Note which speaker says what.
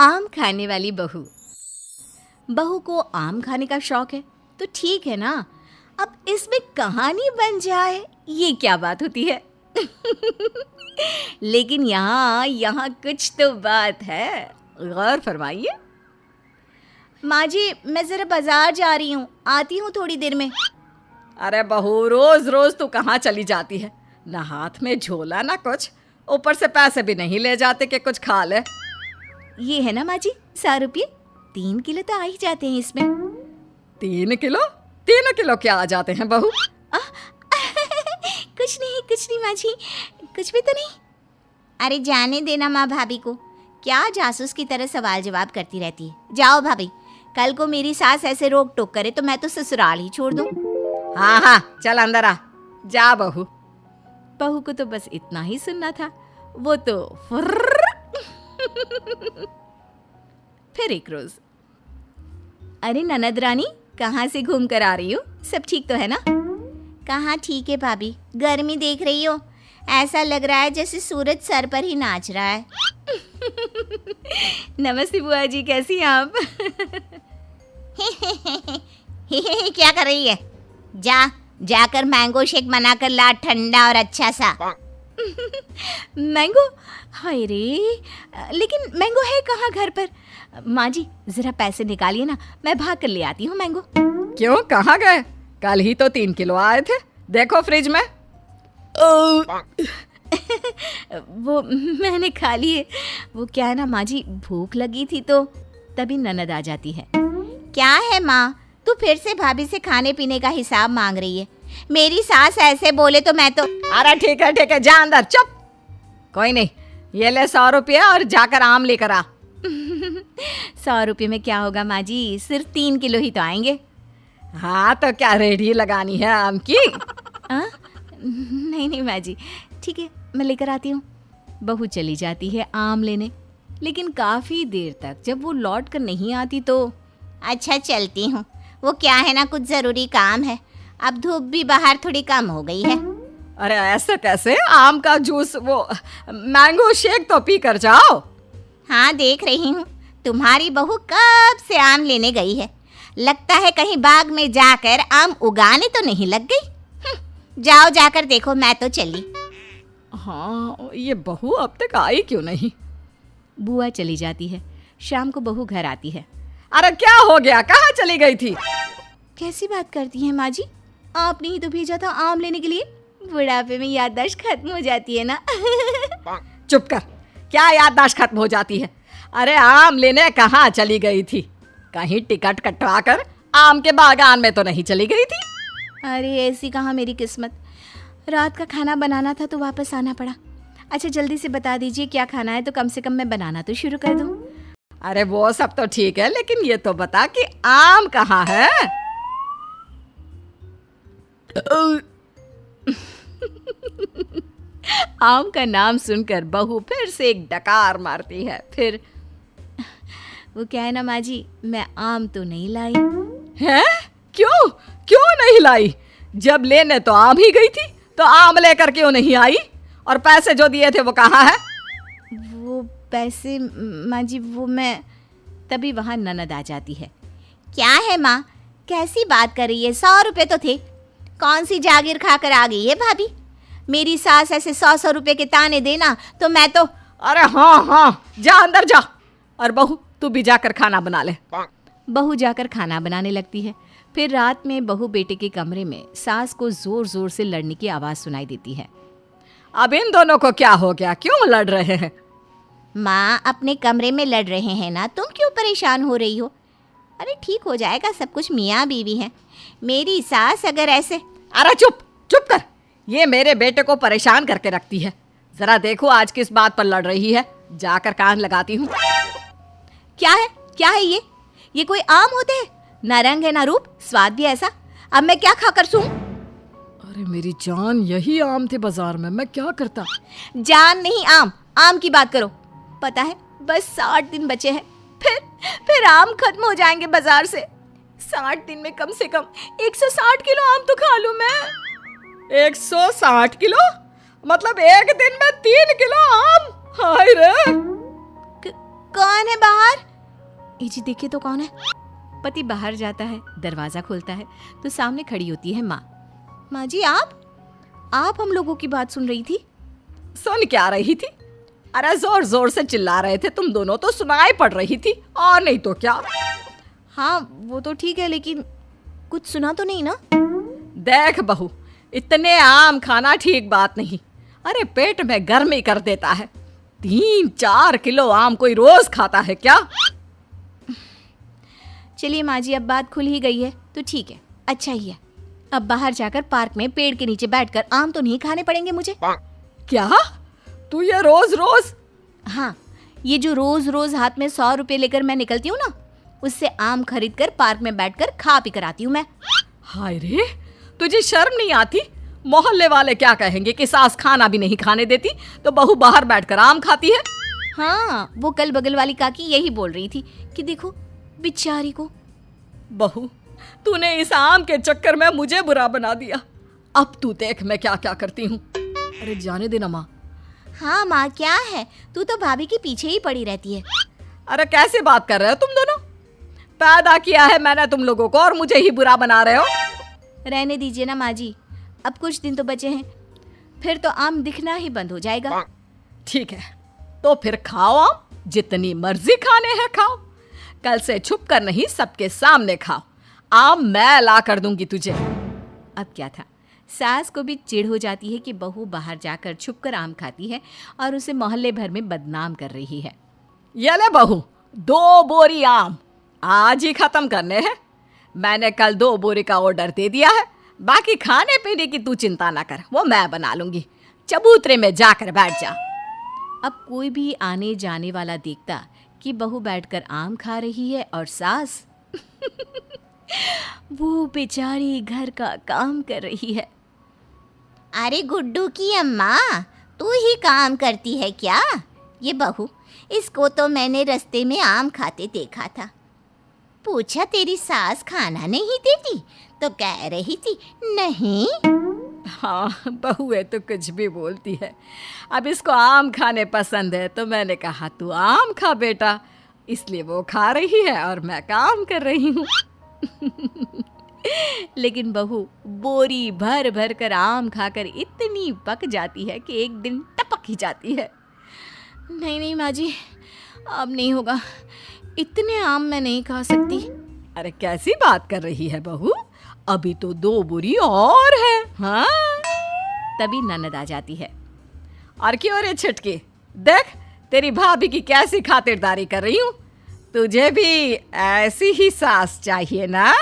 Speaker 1: आम खाने वाली बहू। बहू को आम खाने का शौक है तो ठीक है ना, अब इसमें कहानी बन जाए ये क्या बात होती है। लेकिन यहाँ कुछ तो बात है, गौर फरमाइए। माँ जी, मैं जरा बाजार जा रही हूँ, आती हूँ थोड़ी देर में।
Speaker 2: अरे बहू, रोज रोज तू कहाँ चली जाती है? ना हाथ में झोला ना कुछ, ऊपर से पैसे भी नहीं ले जाते कि कुछ खा ले।
Speaker 1: ये है ना माँ जी 100 रुपये, 3 किलो तो आ ही जाते हैं इसमें।
Speaker 2: 3 किलो? 3 किलो क्या आ जाते हैं बहू?
Speaker 1: कुछ नहीं माँ जी, कुछ भी तो नहीं। अरे जाने देना माँ भाभी को, क्या जासूस की तरह सवाल जवाब करती रहती है। जाओ भाभी, कल को मेरी सास ऐसे रोक टोक करे तो मैं तो ससुराल ही छोड़ दूँ।
Speaker 2: हाँ, चल अंदर आ, जा बहू।
Speaker 1: बहू को तो बस इतना ही सुनना था, वो तो फिर एक रोज, अरे ननद रानी, कहाँ से घूम कर आ रही हो? सब ठीक तो है ना? कहाँ ठीक है भाभी, गर्मी देख रही हो, ऐसा लग रहा है जैसे सूरज सर पर ही नाच रहा है। नमस्ते बुआ जी, कैसी हैं आप? क्या कर रही है? जाकर मैंगो शेक बनाकर ला, ठंडा और अच्छा सा। मैंगो? हाय रे, लेकिन मैंगो है कहाँ घर पर? माँ जी जरा पैसे निकालिए ना, मैं भाग कर ले आती हूँ मैंगो।
Speaker 2: क्यों, कहाँ गए? कल ही तो 3 किलो आए थे, देखो फ्रिज में।
Speaker 1: वो मैंने खा लिए। वो क्या है ना माँ जी, भूख लगी थी तो तभी ननद आ जाती है। क्या है माँ, तू फिर से भाभी से खाने पीने का हिसाब मांग रही है? मेरी सास ऐसे बोले तो मैं तो।
Speaker 2: अरे ठीक है, जा अंदर, चुप। कोई नहीं, ये ले 100 रुपये और जाकर आम लेकर आ।
Speaker 1: 100 रुपये में क्या होगा माँ जी, सिर्फ 3 किलो ही तो आएंगे।
Speaker 2: हाँ तो क्या रेडी लगानी है आम की?
Speaker 1: नहीं माँ जी, ठीक है, मैं लेकर आती हूँ। बहू चली जाती है आम लेने, लेकिन काफ़ी देर तक जब वो लौट कर नहीं आती तो अच्छा चलती हूँ, वो क्या है ना, कुछ ज़रूरी काम है। अब धूप भी बाहर थोड़ी कम हो गई है।
Speaker 2: अरे ऐसे कैसे? आम का जूस, वो मैंगो शेक तो पी कर जाओ।
Speaker 1: हाँ देख रही हूँ, तुम्हारी बहू कब से आम लेने गई है, लगता है कहीं बाग में जाकर आम उगाने तो नहीं लग गई। जाओ जाकर देखो, मैं तो चली।
Speaker 2: हाँ, ये बहू अब तक आई क्यों नहीं?
Speaker 1: बुआ चली जाती है, शाम को बहू घर आती है।
Speaker 2: अरे क्या हो गया, कहाँ चली गई थी?
Speaker 1: कैसी बात करती हैं माँ जी, आपने ही तो भेजा था आम लेने के लिए। बुढ़ापे में याददाश्त खत्म हो जाती है ना।
Speaker 2: चुप कर, क्या याददाश्त खत्म हो जाती है? अरे आम लेने कहाँ चली गई थी? कहीं टिकट कटवा कर आम के बागान में तो नहीं चली गई थी?
Speaker 1: अरे ऐसी कहाँ मेरी किस्मत, रात का खाना बनाना था तो वापस आना पड़ा। अच्छा जल्दी से बता दीजिए क्या खाना है तो कम से कम मैं बनाना तो शुरू कर दूँ।
Speaker 2: अरे वो सब तो ठीक है, लेकिन ये तो बता कि आम कहाँ है?
Speaker 1: आम का नाम सुनकर बहू फिर से एक डकार मारती है। फिर वो क्या है ना माँ जी, मैं आम तो नहीं लाई।
Speaker 2: हैं? क्यों नहीं लाई? जब लेने तो आम ही गई थी, तो आम लेकर क्यों नहीं आई? और पैसे जो दिए थे वो कहाँ है?
Speaker 1: वो पैसे माँ जी, वो मैं, तभी वहाँ ननद आ जाती है। क्या है माँ, कैसी बात कर रही है? 100 रुपये तो थे, कौन सी जागीर खाकर आ गई है भाभी? मेरी सास ऐसे 100 रुपये के ताने देना तो मैं तो।
Speaker 2: अरे हाँ, जा अंदर जा, और बहू तू भी जाकर खाना बना ले।
Speaker 1: बहू जाकर खाना बनाने लगती है। फिर रात में बहू बेटे के कमरे में सास को जोर जोर से लड़ने की आवाज़ सुनाई देती है।
Speaker 2: अब इन दोनों को क्या हो गया, क्यों लड़ रहे हैं?
Speaker 1: माँ अपने कमरे में लड़ रहे हैं ना, तुम क्यों परेशान हो रही हो? अरे ठीक हो जाएगा सब कुछ, मियाँ बीवी हैं। मेरी सास अगर ऐसे।
Speaker 2: अरे चुप कर, ये मेरे बेटे को परेशान करके रखती है। जरा देखो आज किस बात पर लड़ रही है, जाकर कान लगाती हूँ।
Speaker 1: क्या है ये कोई आम होते हैं? ना रंग है ना रूप, स्वाद भी ऐसा। अब मैं क्या खाकर सूं?
Speaker 2: अरे मेरी जान, यही आम थे बाजार में, मैं क्या करता?
Speaker 1: जान नहीं, आम की बात करो। पता है बस 60 दिन बचे हैं, फिर आम खत्म हो जाएंगे बाजार से। 60 दिन में कम से कम 160 किलो आम तो खा लूं मैं।
Speaker 2: 160 किलो? मतलब एक दिन में 3 किलो आम? हाय रे।
Speaker 1: कौन है बाहर? जी देखिए तो कौन है। पति बाहर जाता है, दरवाजा खोलता है तो सामने खड़ी होती है माँ। माँ जी आप हम लोगों की बात सुन रही थी?
Speaker 2: सुन क्या रही थी? अरे जोर जोर से चिल्ला रहे थे तुम दोनों, तो सुनाई पड़ रही थी, और नहीं तो क्या।
Speaker 1: हाँ वो तो ठीक है, लेकिन कुछ सुना तो नहीं ना?
Speaker 2: देख बहू, इतने आम खाना ठीक बात नहीं। अरे पेट में गर्मी कर देता है। 3-4 किलो आम कोई रोज खाता है क्या?
Speaker 1: चलिए माँ जी, अब बात खुल ही गई है तो ठीक है, अच्छा ही है। अब बाहर जाकर पार्क में पेड़ के नीचे बैठकर आम तो नहीं खाने पड़ेंगे मुझे।
Speaker 2: क्या तू ये रोज रोज?
Speaker 1: हाँ, ये जो रोज रोज हाथ में 100 रुपए लेकर मैं निकलती हूँ ना, उससे आम खरीद कर पार्क में बैठकर खा पी कर आती हूँ मैं।
Speaker 2: हाय रे, तुझे शर्म नहीं आती? मोहल्ले वाले क्या कहेंगे कि सास खाना भी नहीं खाने देती तो बहू बाहर बैठकर आम खाती है।
Speaker 1: हाँ, वो कल बगल वाली काकी यही बोल रही थी कि देखो बेचारी को।
Speaker 2: बहू, तूने इस आम के चक्कर में मुझे बुरा बना दिया। अब तू देख मैं क्या क्या करती हूँ। अरे जाने देना माँ।
Speaker 1: हाँ माँ, क्या है, तू तो भाभी के पीछे ही पड़ी रहती है।
Speaker 2: अरे कैसे बात कर रहे हो तुम दोनों? पैदा किया है मैंने तुम लोगों को और मुझे ही बुरा बना रहे हो।
Speaker 1: रहने दीजिए ना माँ जी, अब कुछ दिन तो बचे हैं, फिर तो आम दिखना ही बंद हो जाएगा।
Speaker 2: ठीक है, तो फिर खाओ आम, जितनी मर्जी खाने हैं खाओ। कल से छुप कर नहीं, सबके सामने खाओ। आम मैं ला कर दूंगी तुझे।
Speaker 1: अब क्या था, सास को भी चिढ़ हो जाती है कि बहू बाहर जाकर छुपकर आम खाती है और उसे मोहल्ले भर में बदनाम कर रही है।
Speaker 2: ये ले बहू, 2 बोरी आम आज ही खत्म करने हैं। मैंने कल 2 बोरी का ऑर्डर दे दिया है। बाकी खाने पीने की तू चिंता ना कर, वो मैं बना लूंगी। चबूतरे में जाकर बैठ जा।
Speaker 1: अब कोई भी आने जाने वाला देखता कि बहू बैठकर आम खा रही है और सास वो बेचारी घर का काम कर रही है।
Speaker 3: अरे गुड्डू की अम्मा, तू ही काम करती है क्या? ये बहू, इसको तो मैंने रास्ते में आम खाते देखा था। पूछा तेरी सास खाना नहीं देती तो कह रही थी नहीं।
Speaker 2: हाँ, बहू है तो कुछ भी बोलती है। अब इसको आम खाने पसंद है तो मैंने कहा तू आम खा बेटा, इसलिए वो खा रही है और मैं काम कर रही हूँ।
Speaker 1: लेकिन बहू बोरी भर भर कर आम खाकर इतनी पक जाती है कि एक दिन टपक ही जाती है। नहीं नहीं माँ जी, अब नहीं होगा, इतने आम मैं नहीं खा सकती।
Speaker 2: अरे कैसी बात कर रही है बहू, अभी तो 2 बोरी और है। हाँ,
Speaker 1: तभी ननद आ जाती है।
Speaker 2: और क्यों रे छटके, देख तेरी भाभी की कैसी खातिरदारी कर रही हूँ। तुझे भी ऐसी ही सास चाहिए ना?